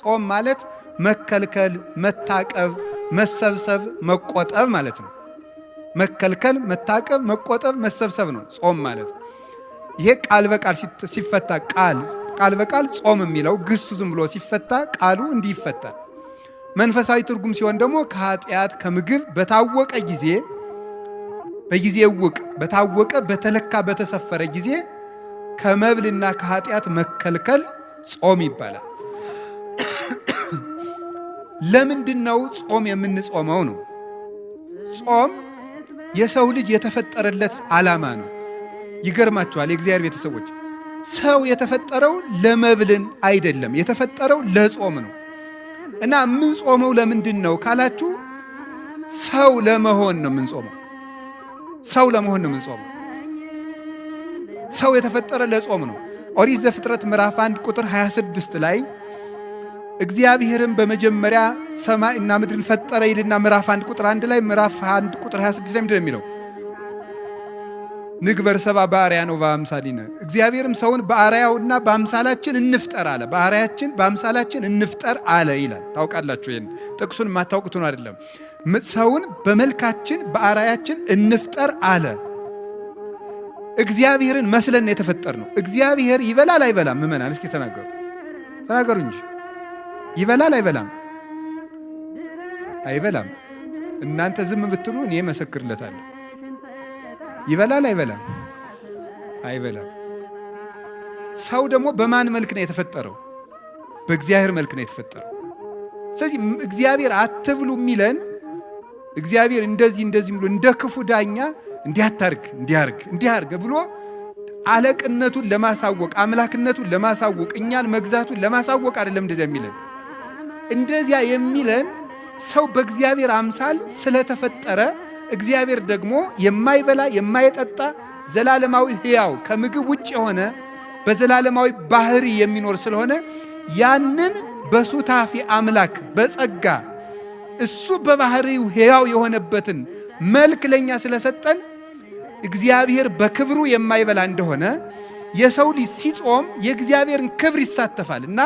ጾም ማለት መከልከል፣ መታቀብ፣ መሰብሰብ፣ መቆጠብ ማለት ነው። መከልከል፣ መታቀብ፣ መቆጠብ፣ መሰብሰብ ነው ጾም ማለት። ይሄ ቃል በቃል ሲፈታ ቃል በቃል ጾም የሚለው ግሱ ዝም ብሎ ሲፈታ ቃሉ እንዲህ ይፈታል። መንፈሳዊ ትርጉም ሲሆን ደግሞ ከኃጢአት ከምግብ በታወቀ ጊዜ በጊዜ ውቅ በታወቀ በተለካ በተሰፈረ ጊዜ ከመብልና ከኃጢአት መከልከል ጾም ይባላል። ለምንድነው ጾም የምንጾመው ነው? ጾም የሰው ልጅ የተፈጠረለት ዓላማ ነው። ይገርማችኋል የእግዚአብሔር ቤተሰቦች፣ ሰው የተፈጠረው ለመብልን አይደለም፣ የተፈጠረው ለጾም ነው። እና የምንጾመው ለምንድን ነው ካላችሁ ሰው ለመሆን ነው የምንጾመው። ሰው ለመሆን ነው የምንጾመው። ሰው የተፈጠረ ለጾም ነው። ኦሪት ዘፍጥረት ምዕራፍ 1 ቁጥር 26 ላይ እግዚአብሔርም በመጀመሪያ ሰማይና ምድርን ፈጠረ ይልና ምዕራፍ 1 ቁጥር 1 ላይ ምዕራፍ 1 ቁጥር 26 ላይ ምንድን ነው የሚለው? ንግበር ሰብአ በአርአያነ ወበአምሳሊነ፣ እግዚአብሔርም ሰውን በአርአያውና በአምሳላችን እንፍጠር አለ። በአርአያችን በአምሳላችን እንፍጠር አለ ይላል። ታውቃላችሁ፣ ይሄን ጥቅሱን የማታውቁት ነው አይደለም። ሰውን በመልካችን በአርአያችን እንፍጠር አለ። እግዚአብሔርን መስለን የተፈጠር ነው። እግዚአብሔር ይበላል አይበላም? ምእመናን እስኪ ተናገሩ እንጂ ይበላል አይበላም? አይበላም። እናንተ ዝም ብትሉ እኔ መሰክርለታለሁ። ይበላል አይበላም? አይበላም። ሰው ደግሞ በማን መልክ ነው የተፈጠረው? በእግዚአብሔር መልክ ነው የተፈጠረው። ስለዚህ እግዚአብሔር አትብሉ የሚለን እግዚአብሔር እንደዚህ ብሎ እንደ ክፉ ዳኛ እንዲያርግ ብሎ አለቅነቱን ለማሳወቅ አምላክነቱን ለማሳወቅ እኛን መግዛቱን ለማሳወቅ አይደለም እንደዚያ የሚለን። እንደዚያ የሚለን ሰው በእግዚአብሔር አምሳል ስለተፈጠረ እግዚአብሔር ደግሞ የማይበላ የማይጠጣ ዘላለማዊ ሕያው ከምግብ ውጭ የሆነ በዘላለማዊ ባህሪ የሚኖር ስለሆነ ያንን በሱታፊ አምላክ በጸጋ እሱ በባህሪው ሕያው የሆነበትን መልክ ለኛ ስለሰጠን እግዚአብሔር በክብሩ የማይበላ እንደሆነ የሰው ልጅ ሲጾም የእግዚአብሔርን ክብር ይሳተፋልና